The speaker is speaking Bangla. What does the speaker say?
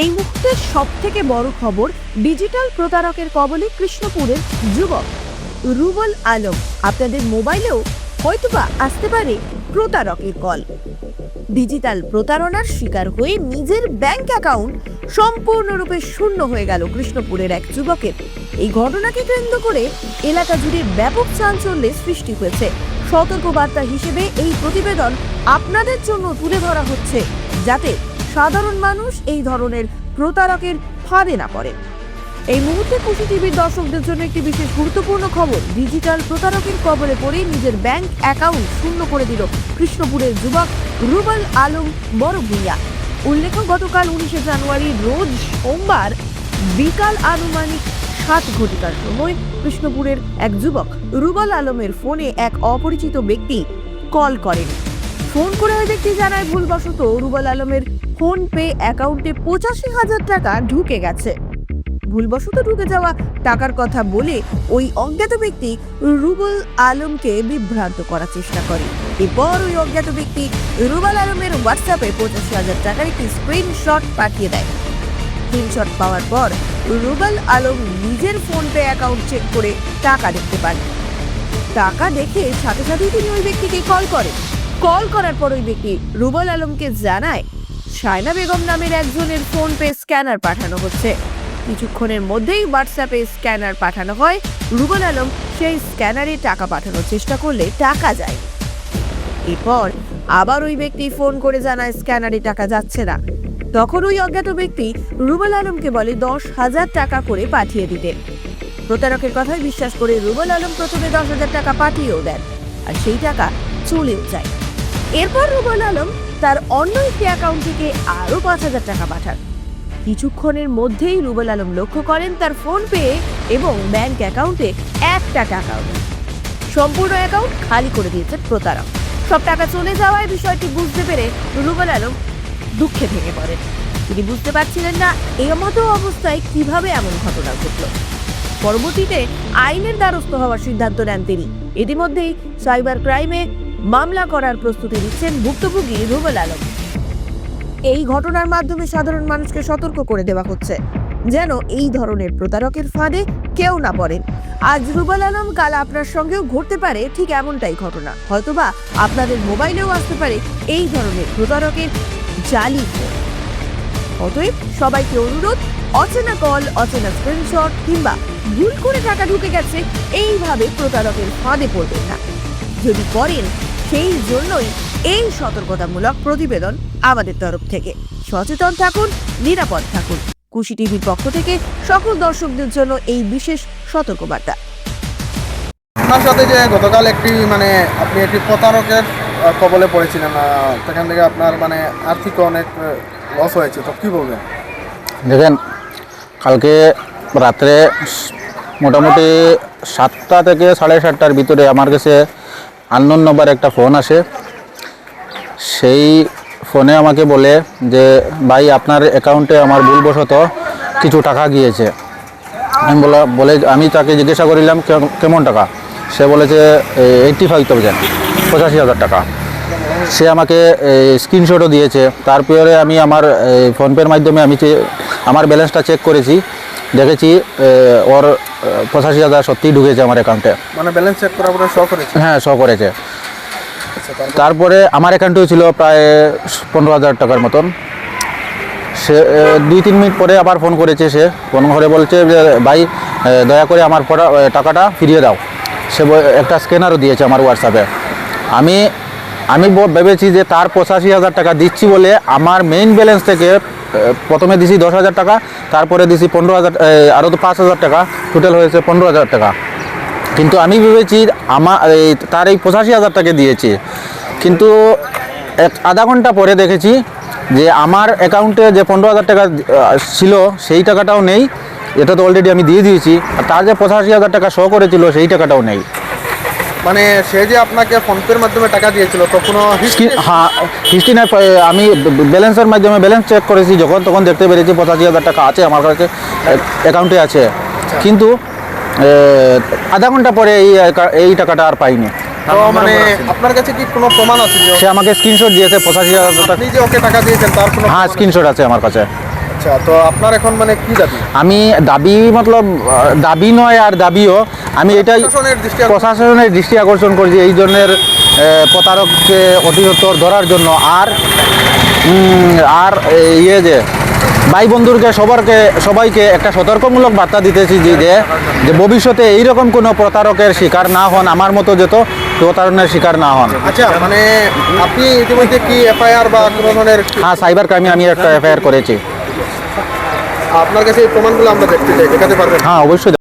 এই মুহূর্তের সবথেকে বড় খবর, ডিজিটাল প্রতারকের কবলে কৃষ্ণপুরের যুবক রুবেল আলম। আপনাদের মোবাইলেও হয়তোবা আসতে পারে প্রতারকের কল। ডিজিটাল প্রতারণার শিকার হয়ে নিজের ব্যাংক অ্যাকাউন্ট সম্পূর্ণরূপে শূন্য হয়ে গেল কৃষ্ণপুরের এক যুবকের। এই ঘটনাকে কেন্দ্র করে এলাকা জুড়ে ব্যাপক চাঞ্চল্যের সৃষ্টি হয়েছে। সতর্কবার্তা হিসেবে এই প্রতিবেদন আপনাদের জন্য তুলে ধরা হচ্ছে, যাতে সাধারণ মানুষ এই ধরনের প্রতারকের ফাঁদে না পড়ে। এই মুহূর্তে খুশি টিভির দর্শকদের জন্য একটি বিশেষ গুরুত্বপূর্ণ খবর। ডিজিটাল প্রতারকের কবলে পড়ে নিজের ব্যাংক অ্যাকাউন্ট শূন্য করে দিল কৃষ্ণপুরের যুবক রুবেল আলম বড় ভূঁইয়া। উল্লেখ্য, গতকাল 19 জানুয়ারি রোজ সোমবার বিকাল আনুমানিক 7 ঘটিকার সময় কৃষ্ণপুরের এক যুবক রুবেল আলমের ফোনে এক অপরিচিত ব্যক্তি কল করেন। ফোন করে ওই ব্যক্তি জানায় ভুলবশত রুবেল আলমের ফোন পে অ্যাকাউন্টে 85,000 টাকা ঢুকে গেছে। ভুলবশত ঢুকে যাওয়া টাকার কথা বলে ওই অজ্ঞাত ব্যক্তি রুবেল আলমকে বিভ্রান্ত করার চেষ্টা করে। এরপর ওই অজ্ঞাত ব্যক্তি রুবেল আলমের হোয়াটসঅ্যাপে 85,000 টাকার একটি স্ক্রিনশট পাঠিয়ে দেয়। স্ক্রিনশট পাওয়ার পর রুবেল আলম নিজের ফোন পে অ্যাকাউন্ট চেক করে টাকা দেখতে পান। টাকা দেখে সাথে সাথেই তিনি ওই ব্যক্তিকে কল করেন। কল করার পর ওই ব্যক্তি রুবেল আলমকে জানায় শায়না বেগম নামের একজনের ফোন পে স্ক্যানার পাঠানো হচ্ছে। কিছুক্ষণের মধ্যেই হোয়াটসঅ্যাপে স্ক্যানার পাঠানো হয়। রুবেল আলম সেই স্ক্যানারে টাকা পাঠানোর চেষ্টা করলে টাকা যায়। এরপর আবার ওই ব্যক্তি ফোন করে জানায় স্ক্যানারে টাকা যাচ্ছে না। তখন ওই অজ্ঞাত ব্যক্তি রুবেল আলমকে বলে 10,000 টাকা করে পাঠিয়ে দিতে। প্রতারকের কথায় বিশ্বাস করে রুবেল আলম প্রথমে 10,000 টাকা পাঠিয়েও দেন, আর সেই টাকা চলেও যায়। এরপর রুবেল আলম তার অন্য একটি অ্যাকাউন্ট থেকে আরো 5,000 টাকা পাঠান। কিছুক্ষণের মধ্যেই রুবেল আলম লক্ষ্য করেন তার ফোন পে এবং ব্যাংক অ্যাকাউন্টে 1 টাকাও নেই। সম্পূর্ণ অ্যাকাউন্ট খালি করে দিয়েছে প্রতারক। সব টাকা চলে যাওয়ায় বিষয়টি বুঝতে পেরে রুবেল আলম দুঃখে ভেঙে পড়েন। তিনি বুঝতে পারছিলেন না এই মতো অবস্থায় কিভাবে এমন ঘটনা ঘটল। পরবর্তীতে আইনের দ্বারস্থ হওয়ার সিদ্ধান্ত নেন তিনি। ইতিমধ্যেই সাইবার ক্রাইমে মামলা করার প্রস্তুতি নিচ্ছেন ভুক্তভোগী রুবেল আলম। এই ঘটনার মাধ্যমে সাধারণ মানুষকে সতর্ক করে দেওয়া হচ্ছে, যেন এই ধরনের প্রতারকের ফাঁদে কেউ না পড়েন। আজ রুবেল আলম, কাল আপনার সঙ্গেও ঘটতে পারে ঠিক এমনটাই ঘটনা। হয়তোবা আপনাদের মোবাইলেও আসতে পারে এই ধরনের প্রতারকের জালি ফোন। অতএব সবাইকে অনুরোধ, অচেনা কল, অচেনা স্ক্রিনশট কিংবা ভুল করে টাকা ঢুকে গেছে এইভাবে প্রতারকের ফাঁদে পড়বেন না। যদি করেন, সেই জন্যই এই সতর্কতামূলক প্রতিবেদন আমাদের তরফ থেকে। সচেতন থাকুন, নিরাপদ থাকুন। খুশি টিভির পক্ষ থেকে সকল দর্শকদের জন্য এই বিশেষ সতর্কবার্তা। আপনার সাথে যে গতকাল আপনি একটি প্রতারকের কবলে পড়েছিলেন, সেখান থেকে আপনার আর্থিক অনেক লস হয়েছে, তো কী বলবেন? দেখেন, কালকে রাত্রে মোটামুটি 7টা থেকে 7:30টার ভিতরে আমার কাছে আননোন নাম্বার একটা ফোন আসে। সেই ফোনে আমাকে বলে যে ভাই, আপনার অ্যাকাউন্টে আমার ভুলবশত কিছু টাকা গিয়েছে। আমি তাকে জিজ্ঞাসা করিলাম কেমন টাকা। সে বলেছে 85,000, 85,000 টাকা। সে আমাকে স্ক্রিনশটও দিয়েছে। তারপরে আমি আমার ফোনপের মাধ্যমে আমার ব্যালেন্সটা চেক করেছি, দেখেছি ওর 85,000 সত্যিই ঢুকেছে আমার অ্যাকাউন্টে। ব্যালেন্স চেক করার পরে শো করেছে? হ্যাঁ, শো করেছে। তারপরে আমার অ্যাকাউন্টেও ছিল প্রায় 15,000 টাকার মতন। সে 2-3 মিনিট পরে আবার ফোন করেছে। সে ফোন করে বলছে যে ভাই, দয়া করে আমার টাকাটা ফিরিয়ে দাও। সে একটা স্ক্যানারও দিয়েছে আমার হোয়াটসঅ্যাপে। আমি ভেবেছি যে তার 85,000 টাকা দিচ্ছি বলে আমার মেইন ব্যালেন্স থেকে প্রথমে দিছি 10,000 টাকা, তারপরে দিছি 15,000, আরও তো 5,000 টাকা, টোটাল হয়েছে 15,000 টাকা। কিন্তু আমি ভেবেছি তার এই 85,000 টাকা দিয়েছি, কিন্তু আধা ঘন্টা পরে দেখেছি যে আমার অ্যাকাউন্টে যে 15,000 টাকা ছিল সেই টাকাটাও নেই। এটা তো অলরেডি আমি দিয়ে দিয়েছি। আর তার যে 85,000 টাকা শো করেছিল সেই টাকাটাও নেই। সে যে আপনাকে ফোনপের মাধ্যমে টাকা দিয়েছিল তো কোনো হিস্ট্রি নাই। আমি ব্যালেন্সের মাধ্যমে ব্যালেন্স চেক করেছি, তখন দেখতে পেরেছি 85,000 টাকা আছে আমার কাছে, অ্যাকাউন্টে আছে। কিন্তু আধা ঘন্টা পরে এই টাকাটা আর পাইনি। আপনার কাছে কি কোনো প্রমাণ আছে? সে আমাকে স্ক্রিনশট দিয়েছে 85,000 টাকা। আপনি যে ওকে টাকা দিয়েছেন তার কোনো? হ্যাঁ, স্ক্রিনশট আছে আমার কাছে। আচ্ছা, তো আপনার এখন মানে কি দাবি? আমি দাবি মতলব দাবি নয় আর দাবিও, আমি এটাই প্রশাসনের দৃষ্টি আকর্ষণ করছি এই ধরনের প্রতারককে অতিরিক্তর ধরার জন্য। আর ইয়ে যে ভাই বন্ধুরকে সবাইকে একটা সতর্কমূলক বার্তা দিতেছি যে ভবিষ্যতে এইরকম কোনো প্রতারকের শিকার না হন, আমার মতো যত প্রতারণের শিকার না হন। আচ্ছা, মানে আপনি ইতিমধ্যে কি এফআইআর বা কোনো ধরনের, হ্যাঁ, সাইবার ক্রাইমে আমি একটা এফআইআর করেছি। আপনার কাছে এই প্রমাণগুলো আমরা দেখতে চাই, দেখাতে পারবেন? হ্যাঁ, অবশ্যই।